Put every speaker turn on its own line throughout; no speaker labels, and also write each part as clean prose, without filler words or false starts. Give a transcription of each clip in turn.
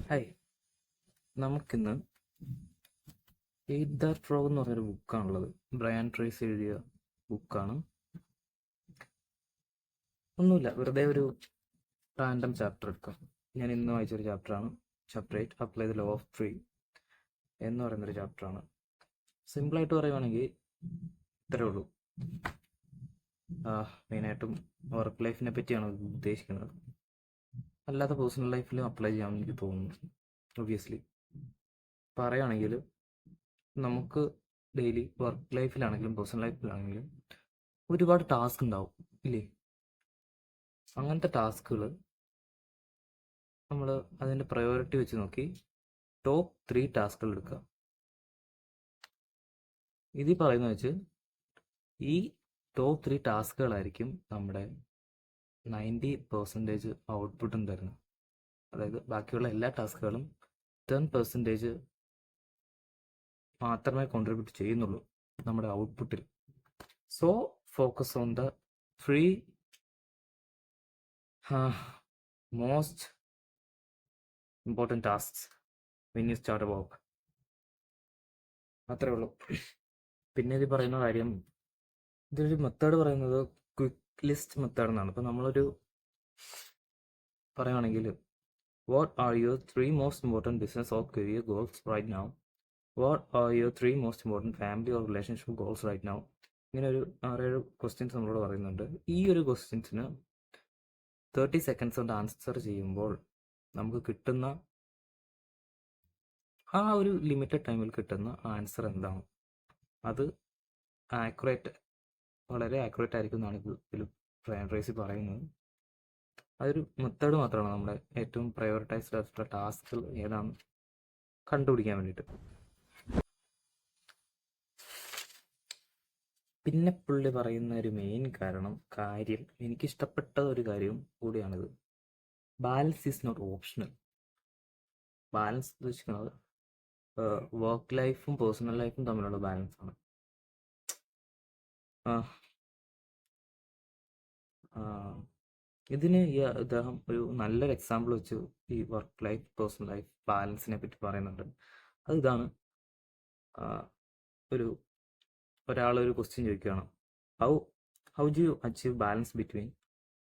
Hi, നമുക്കിന്ന് eight that frog എന്ന് പറഞ്ഞൊരു ബുക്കാണുള്ളത്. ബ്രയാൻ ട്രേസി എഴുതിയ ബുക്കാണ്. ഒന്നുമില്ല, വെറുതെ ഒരു റാൻഡം ചാപ്റ്റർ എടുക്കാം. ഞാൻ ഇന്ന് വായിച്ചൊരു ചാപ്റ്ററാണ്. Chapter 8 apply the law of three എന്ന് പറയുന്നൊരു ചാപ്റ്ററാണ്. സിമ്പിളായിട്ട് പറയുവാണെങ്കിൽ ഇത്രേ ഉള്ളൂ. മെയിനായിട്ടും വർക്ക് ലൈഫിനെ പറ്റിയാണ് ഉദ്ദേശിക്കുന്നത്. അല്ലാതെ പേഴ്സണൽ ലൈഫിലും അപ്ലൈ ചെയ്യാമെന്ന് എനിക്ക് തോന്നുന്നു. ഒബ്വിയസ്ലി പറയുകയാണെങ്കിൽ നമുക്ക് ഡെയിലി വർക്ക് ലൈഫിലാണെങ്കിലും പേഴ്സണൽ ലൈഫിലാണെങ്കിലും ഒരുപാട് ടാസ്ക് ഉണ്ടാവും ഇല്ലേ? അങ്ങനത്തെ ടാസ്കുകൾ നമ്മൾ അതിൻ്റെ പ്രയോറിറ്റി വെച്ച് നോക്കി ടോപ്പ് 3 ടാസ്കുകൾ എടുക്കുക. ഇതിൽ പറയുന്നത് വെച്ച് ഈ ടോപ്പ് 3 ടാസ്കുകളായിരിക്കും നമ്മുടെ 90% ഔട്ട്പുട്ടും തരുന്നത്. അതായത് ബാക്കിയുള്ള എല്ലാ ടാസ്കുകളും 10% മാത്രമേ കോൺട്രിബ്യൂട്ട് ചെയ്യുന്നുള്ളൂ നമ്മുടെ ഔട്ട്പുട്ടിൽ. So focus on the 3 most important tasks when you start a work. അത്രേ ഉള്ളൂ. പിന്നെ ഇത് പറയുന്ന കാര്യം, ഇതൊരു മെത്തേഡ് പറയുന്നത് ക്വിക്ക് ലിസ്റ്റ് മെത്തേഡ് എന്നാണ്. ഇപ്പം നമ്മളൊരു പറയുകയാണെങ്കിൽ what are your 3 most important business or career goals right now? What are your 3 most important family or relationship goals right now? ഇങ്ങനെ ഒരു 6-7 ക്വസ്റ്റ്യൻസ് നമ്മളോട് പറയുന്നുണ്ട്. ഈ ഒരു ക്വസ്റ്റ്യൻസിന് 30 സെക്കൻഡ്സ് കൊണ്ട് ആൻസർ ചെയ്യുമ്പോൾ നമുക്ക് കിട്ടുന്ന ആ ഒരു ലിമിറ്റഡ് ടൈമിൽ കിട്ടുന്ന ആൻസർ എന്താണ്, അത് വളരെ ആക്യുറേറ്റ് ആയിരിക്കും എന്നാണ് ഇതിൽ ബ്രയാൻ ട്രേസി പറയുന്നത്. അതൊരു മെത്തേഡ് മാത്രമാണ് നമ്മുടെ ഏറ്റവും പ്രയോറിറ്റൈസ്ഡ് ആയിട്ടുള്ള ടാസ്കുകൾ ഏതാണ് കണ്ടുപിടിക്കാൻ വേണ്ടിയിട്ട്. പിന്നെ പുള്ളി പറയുന്ന ഒരു മെയിൻ കാര്യം എനിക്കിഷ്ടപ്പെട്ട ഒരു കാര്യവും കൂടിയാണിത്. Balance is not optional. Balance ഉദ്ദേശിക്കുന്നത് വർക്ക് ലൈഫും പേഴ്സണൽ ലൈഫും തമ്മിലുള്ള ബാലൻസ് ആണ്. ഇതിന് അദ്ദേഹം ഒരു നല്ലൊരു എക്സാമ്പിൾ വെച്ച് ഈ വർക്ക് ലൈഫ് പേഴ്സണൽ ലൈഫ് ബാലൻസിനെ പറ്റി പറയുന്നുണ്ട്. അത് ഇതാണ്. ഒരാളൊരു ക്വസ്റ്റ്യൻ ചോദിക്കുകയാണ്, how do you achieve balance between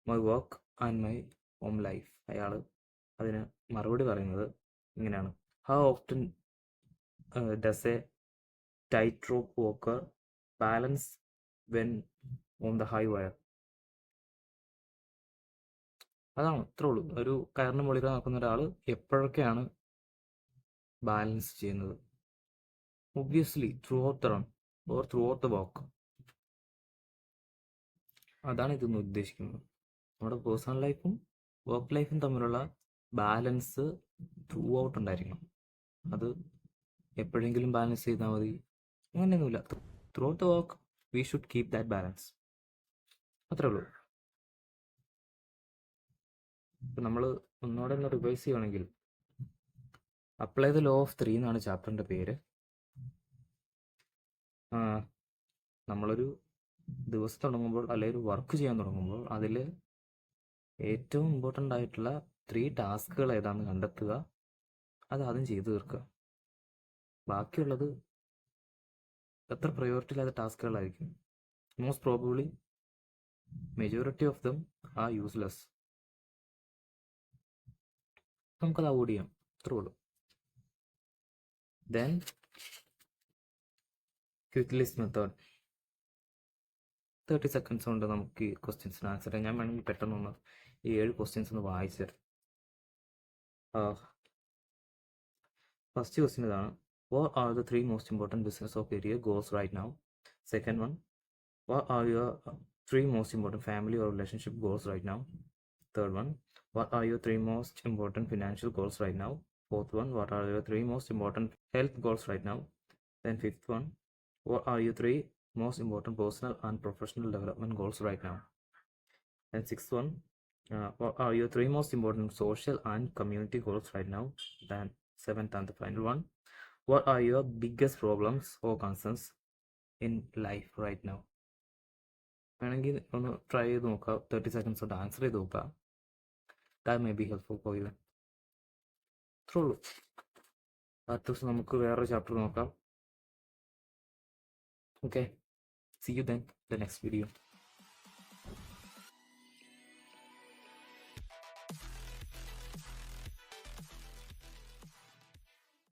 my work and my home life? അയാൾ അതിന് മറുപടി പറയുന്നത് ഇങ്ങനെയാണ്: how often does a tight rope walker balance when on the high wire? അതാണ്, ഇത്രേ ഉള്ളൂ. ഒരു കയറിന് മുകളിൽ നടക്കുന്ന ഒരാൾ എപ്പോഴൊക്കെയാണ് ബാലൻസ് ചെയ്യുന്നത്? Obviously throughout the run or throughout the walk. അതാണ് ഇതൊന്ന് ഉദ്ദേശിക്കുന്നത്. നമ്മുടെ പേഴ്സണൽ ലൈഫും വർക്ക് ലൈഫും തമ്മിലുള്ള ബാലൻസ് ത്രൂ ഔട്ട് ഉണ്ടായിരിക്കണം. അത് എപ്പോഴെങ്കിലും ബാലൻസ് ചെയ്താൽ മതി അങ്ങനെയൊന്നുമില്ല. Through out the work we should keep that balance. അത്രേ ഉള്ളൂ. ഇപ്പം നമ്മൾ ഒന്നുകൂടെ ഒന്ന് റിവൈസ് ചെയ്യുകയാണെങ്കിൽ apply the law of three എന്നാണ് ചാപ്റ്ററിൻ്റെ പേര്. നമ്മളൊരു ദിവസം തുടങ്ങുമ്പോൾ അല്ലെങ്കിൽ ഒരു വർക്ക് ചെയ്യാൻ തുടങ്ങുമ്പോൾ അതിൽ ഏറ്റവും ഇമ്പോർട്ടൻ്റ് ആയിട്ടുള്ള 3 ടാസ്കുകൾ ഏതാണെന്ന് കണ്ടെത്തുക, അത് ആദ്യം ചെയ്തു തീർക്കുക. ബാക്കിയുള്ളത് എത്ര പ്രയോറിറ്റി ഇല്ലാത്ത ടാസ്കുകളായിരിക്കും. Most probably majority of them are useless. നമുക്കത് അവോയ്ഡ് ചെയ്യാം. അത്രേ ഉള്ളൂ. Then quick list method. 30 seconds കൊണ്ട് നമുക്ക് ഈ ക്വസ്റ്റ്യൻസിന് ആൻസർ ചെയ്യാം. ഞാൻ വേണമെങ്കിൽ പെട്ടെന്നൊന്ന് ഈ 7 ക്വസ്റ്റ്യൻസ് ഒന്ന് വായിച്ചു തരാം. ഫസ്റ്റ് ക്വസ്റ്റ്യൻ ഇതാണ്: what are the 3 most important business or career goals right now? Second one, what are your 3 most important family or relationship goals right now? Third one, what are your 3 most important financial goals right now? Fourth one, what are your 3 most important health goals right now? Then fifth one, what are your 3 most important personal and professional development goals right now? And sixth one, what are your 3 most important social and community goals right now? Then seventh and the final one, what are your biggest problems or concerns in life right now? വേണമെങ്കിൽ ഒന്ന് try ചെയ്ത് നോക്കുക. 30 seconds കൊണ്ട് answer ചെയ്ത് നോക്കുക. That may be helpful for you. അത്രേ ഉള്ളൂ. അടുത്ത ദിവസം നമുക്ക് വേറൊരു ചാപ്റ്റർ നോക്കാം. Okay, C you then the next video.